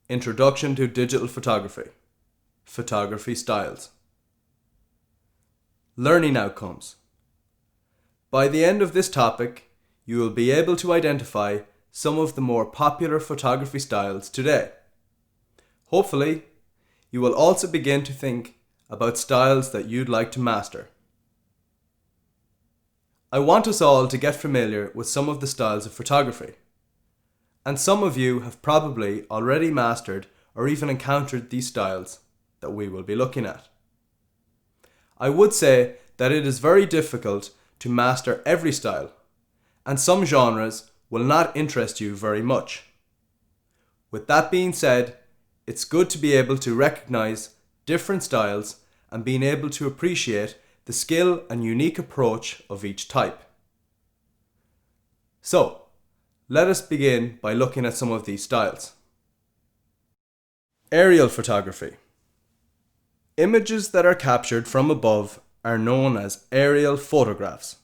Introduction to Digital Photography. Photography Styles. Learning Outcomes. By the end of this topic, you will be able to identify some of the more popular photography styles today. Hopefully, you will also begin to think about styles that you'd like to master. I want us all to get familiar with some of the styles of photography. And some of you have probably already mastered or even encountered these styles that we will be looking at. I would say that it is very difficult to master every style, and some genres will not interest you very much. With that being said, it's good to be able to recognize different styles and being able to appreciate the skill and unique approach of each type. So, let us begin by looking at some of these styles. Aerial photography. Images that are captured from above are known as aerial photographs.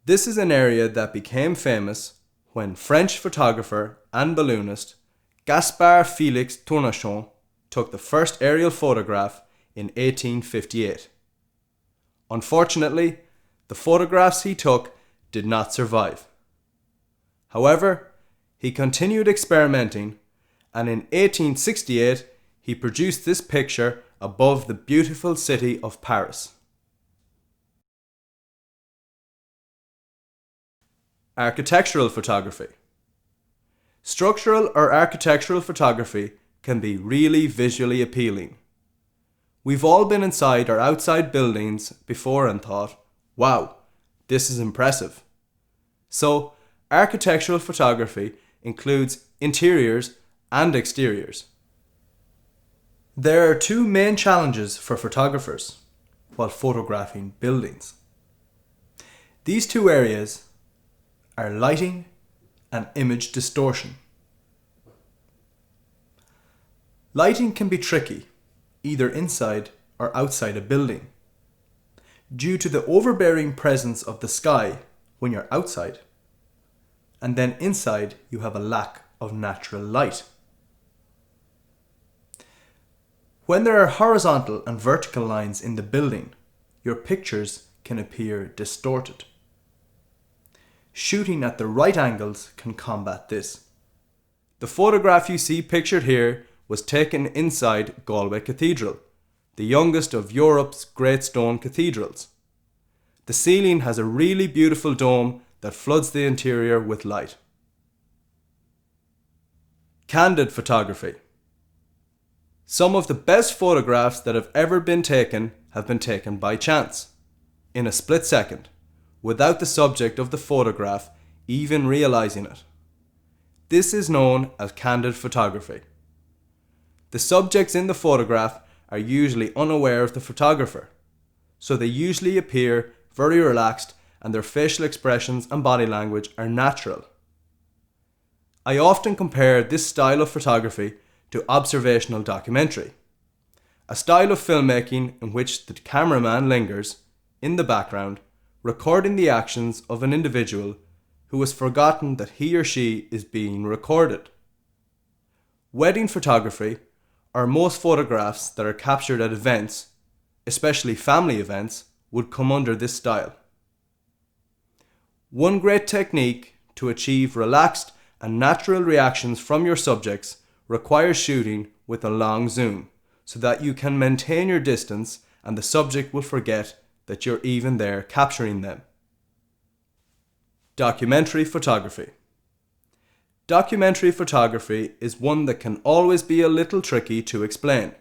This is an area that became famous when French photographer and balloonist Gaspard Félix Tournachon took the first aerial photograph in 1858. Unfortunately, the photographs he took did not survive. However, he continued experimenting, and in 1868 he produced this picture above the beautiful city of Paris. Architectural photography. Structural or architectural photography can be really visually appealing. We've all been inside or outside buildings before and thought, wow, this is impressive. So, architectural photography includes interiors and exteriors. There are two main challenges for photographers while photographing buildings. These two areas are lighting and image distortion. Lighting can be tricky, either inside or outside a building, due to the overbearing presence of the sky when you're outside, and then inside you have a lack of natural light. When there are horizontal and vertical lines in the building, your pictures can appear distorted. Shooting at the right angles can combat this. The photograph you see pictured here was taken inside Galway Cathedral, the youngest of Europe's great stone cathedrals. The ceiling has a really beautiful dome that floods the interior with light. Candid photography. Some of the best photographs that have ever been taken have been taken by chance, in a split second, without the subject of the photograph even realizing it. This is known as candid photography. The subjects in the photograph are usually unaware of the photographer, so they usually appear very relaxed and their facial expressions and body language are natural. I often compare this style of photography to observational documentary, a style of filmmaking in which the cameraman lingers in the background, recording the actions of an individual who has forgotten that he or she is being recorded. Wedding photography, or most photographs that are captured at events, especially family events, would come under this style. One great technique to achieve relaxed and natural reactions from your subjects requires shooting with a long zoom so that you can maintain your distance and the subject will forget that you're even there capturing them. Documentary photography. Documentary photography is one that can always be a little tricky to explain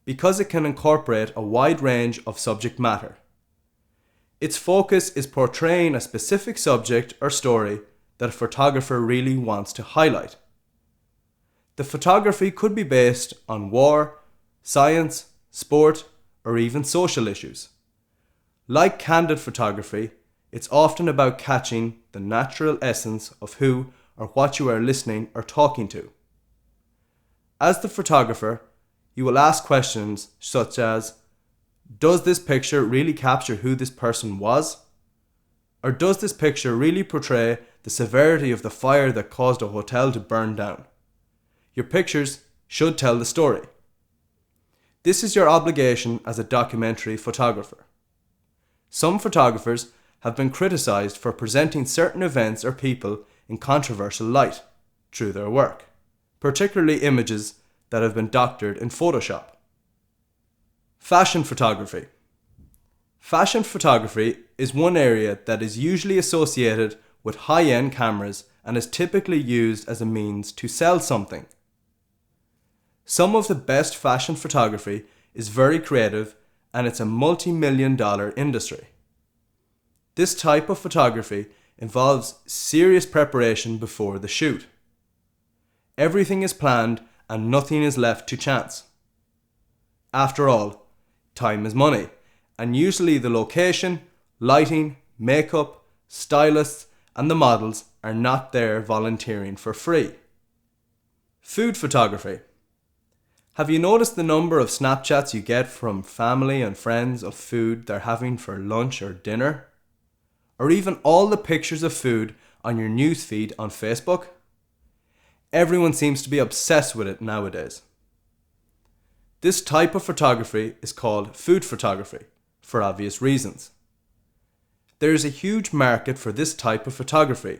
because it can incorporate a wide range of subject matter. Its focus is portraying a specific subject or story that a photographer really wants to highlight. The photography could be based on war, science, sport, or even social issues. Like candid photography, it's often about catching the natural essence of who or what you are listening or talking to. As the photographer, you will ask questions such as, does this picture really capture who this person was? Or does this picture really portray the severity of the fire that caused a hotel to burn down? Your pictures should tell the story. This is your obligation as a documentary photographer. Some photographers have been criticized for presenting certain events or people in controversial light through their work, particularly images that have been doctored in Photoshop. Fashion photography. Fashion photography is one area that is usually associated with high-end cameras and is typically used as a means to sell something. Some of the best fashion photography is very creative and it's a multi-million-dollar industry. This type of photography involves serious preparation before the shoot. Everything is planned and nothing is left to chance. After all, time is money, and usually the location, lighting, makeup, stylists, and the models are not there volunteering for free. Food photography. Have you noticed the number of Snapchats you get from family and friends of food they're having for lunch or dinner? Or even all the pictures of food on your newsfeed on Facebook? Everyone seems to be obsessed with it nowadays. This type of photography is called food photography, for obvious reasons. There is a huge market for this type of photography,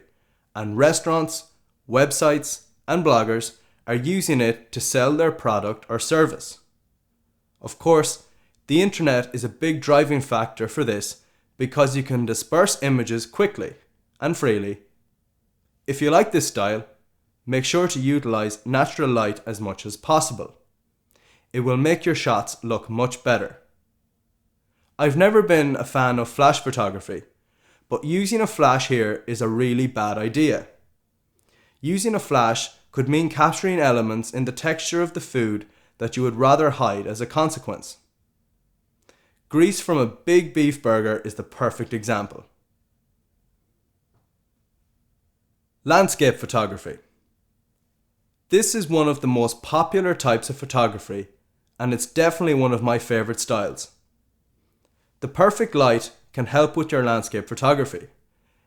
and restaurants, websites, and bloggers are using it to sell their product or service. Of course, the internet is a big driving factor for this because you can disperse images quickly and freely. If you like this style, make sure to utilize natural light as much as possible. It will make your shots look much better. I've never been a fan of flash photography, but using a flash here is a really bad idea. Using a flash could mean capturing elements in the texture of the food that you would rather hide as a consequence. Grease from a big beef burger is the perfect example. Landscape photography. This is one of the most popular types of photography, and it's definitely one of my favorite styles. The perfect light can help with your landscape photography,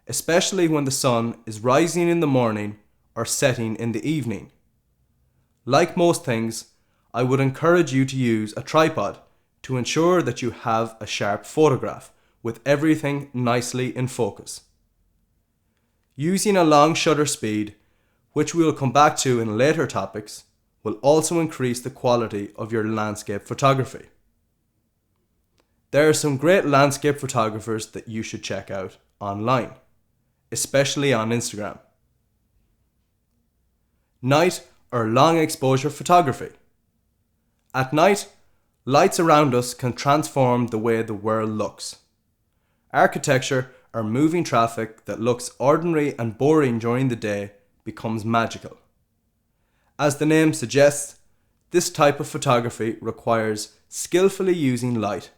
especially when the sun is rising in the morning or setting in the evening. Like most things, I would encourage you to use a tripod to ensure that you have a sharp photograph with everything nicely in focus. Using a long shutter speed, which we will come back to in later topics, will also increase the quality of your landscape photography. There are some great landscape photographers that you should check out online, especially on Instagram. Night or long exposure photography. At night, lights around us can transform the way the world looks. Architecture or moving traffic that looks ordinary and boring during the day becomes magical. As the name suggests, this type of photography requires skillfully using light,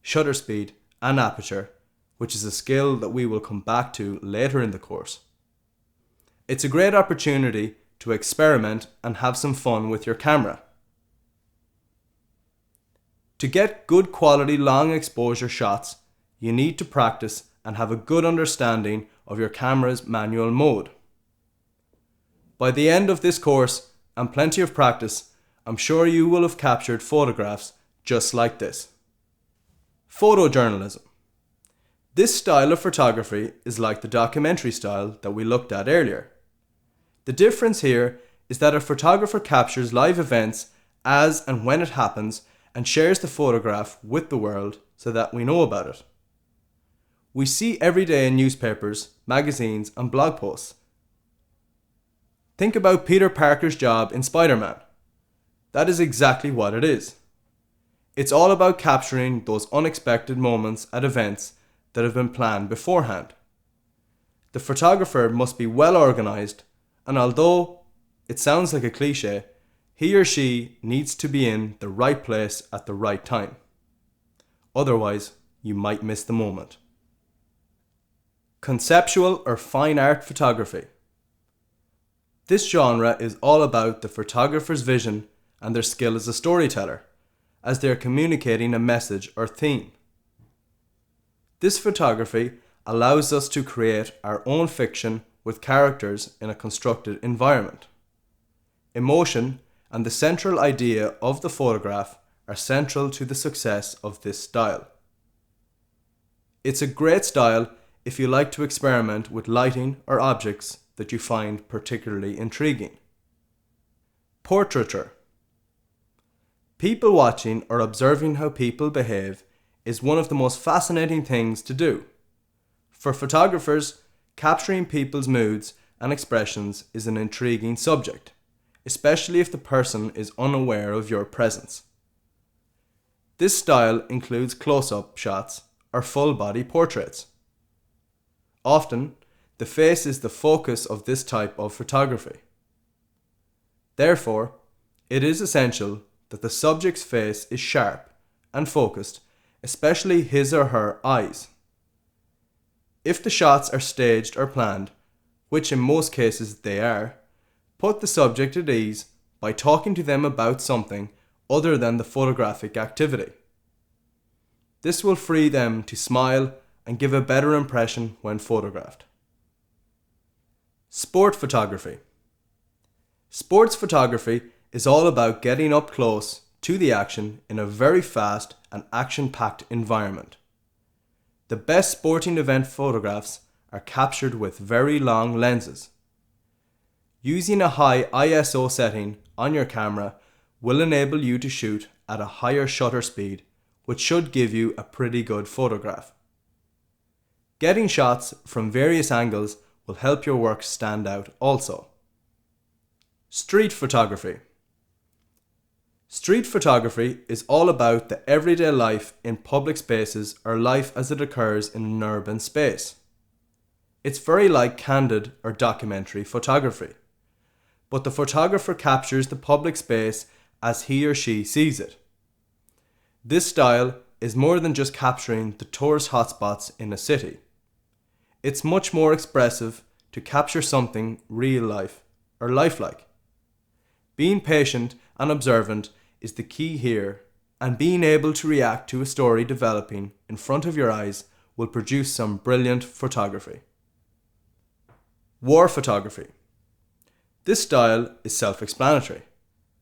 shutter speed, and aperture, which is a skill that we will come back to later in the course. It's a great opportunity to experiment and have some fun with your camera. To get good quality long exposure shots, you need to practice and have a good understanding of your camera's manual mode. By the end of this course and plenty of practice, I'm sure you will have captured photographs just like this. Photojournalism. This style of photography is like the documentary style that we looked at earlier. The difference here is that a photographer captures live events as and when it happens and shares the photograph with the world so that we know about it. We see every day in newspapers, magazines, and blog posts. Think about Peter Parker's job in Spider-Man. That is exactly what it is. It's all about capturing those unexpected moments at events that have been planned beforehand. The photographer must be well organized, and although it sounds like a cliche, he or she needs to be in the right place at the right time. Otherwise, you might miss the moment. Conceptual or fine art photography. This genre is all about the photographer's vision and their skill as a storyteller, as they are communicating a message or theme. This photography allows us to create our own fiction with characters in a constructed environment. emotion, and the central idea of the photograph are central to the success of this style. It's a great style if you like to experiment with lighting or objects that you find particularly intriguing. Portraiture. People watching or observing how people behave is one of the most fascinating things to do. For photographers, capturing people's moods and expressions is an intriguing subject, especially if the person is unaware of your presence. This style includes close-up shots or full-body portraits. Often, the face is the focus of this type of photography. Therefore, it is essential that the subject's face is sharp and focused, especially his or her eyes. If the shots are staged or planned, which in most cases they are, put the subject at ease by talking to them about something other than the photographic activity. This will free them to smile and give a better impression when photographed. Sport photography. Sports photography is all about getting up close to the action in a very fast and action-packed environment. The best sporting event photographs are captured with very long lenses. Using a high ISO setting on your camera will enable you to shoot at a higher shutter speed, which should give you a pretty good photograph. Getting shots from various angles will help your work stand out also. Street photography. Street photography is all about the everyday life in public spaces or life as it occurs in an urban space. It's very like candid or documentary photography, but the photographer captures the public space as he or she sees it. This style is more than just capturing the tourist hotspots in a city. It's much more expressive to capture something real life or lifelike. Being patient and observant is the key here, and being able to react to a story developing in front of your eyes will produce some brilliant photography. War photography. This style is self-explanatory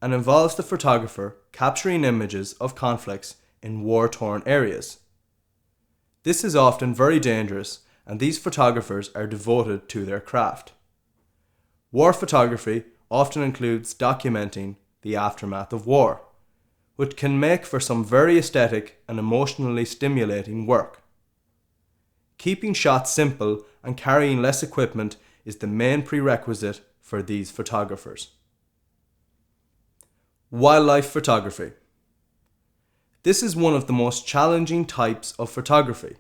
and involves the photographer capturing images of conflicts in war-torn areas. This is often very dangerous, and these photographers are devoted to their craft. War photography often includes documenting the aftermath of war, which can make for some very aesthetic and emotionally stimulating work. Keeping shots simple and carrying less equipment is the main prerequisite for these photographers. Wildlife photography. This is one of the most challenging types of photography,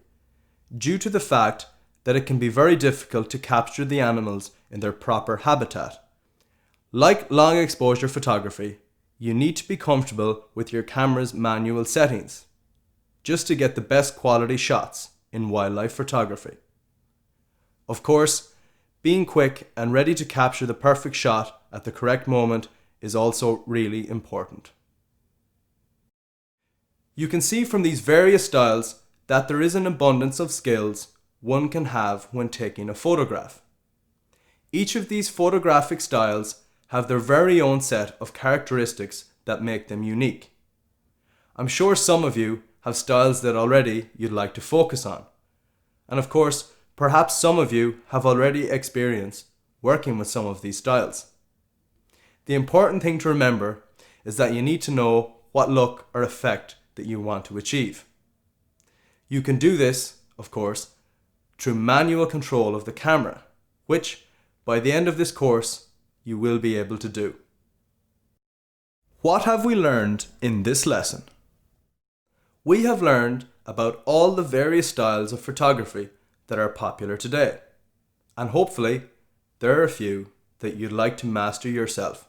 due to the fact that it can be very difficult to capture the animals in their proper habitat. Like long exposure photography, you need to be comfortable with your camera's manual settings, just to get the best quality shots in wildlife photography. Of course, being quick and ready to capture the perfect shot at the correct moment is also really important. You can see from these various styles that there is an abundance of skills one can have when taking a photograph. Each of these photographic styles have their very own set of characteristics that make them unique. I'm sure some of you have styles that already you'd like to focus on. And of course, perhaps some of you have already experienced working with some of these styles. The important thing to remember is that you need to know what look or effect that you want to achieve. You can do this, of course, through manual control of the camera, which, by the end of this course, you will be able to do. What have we learned in this lesson? We have learned about all the various styles of photography that are popular today, and hopefully there are a few that you'd like to master yourself.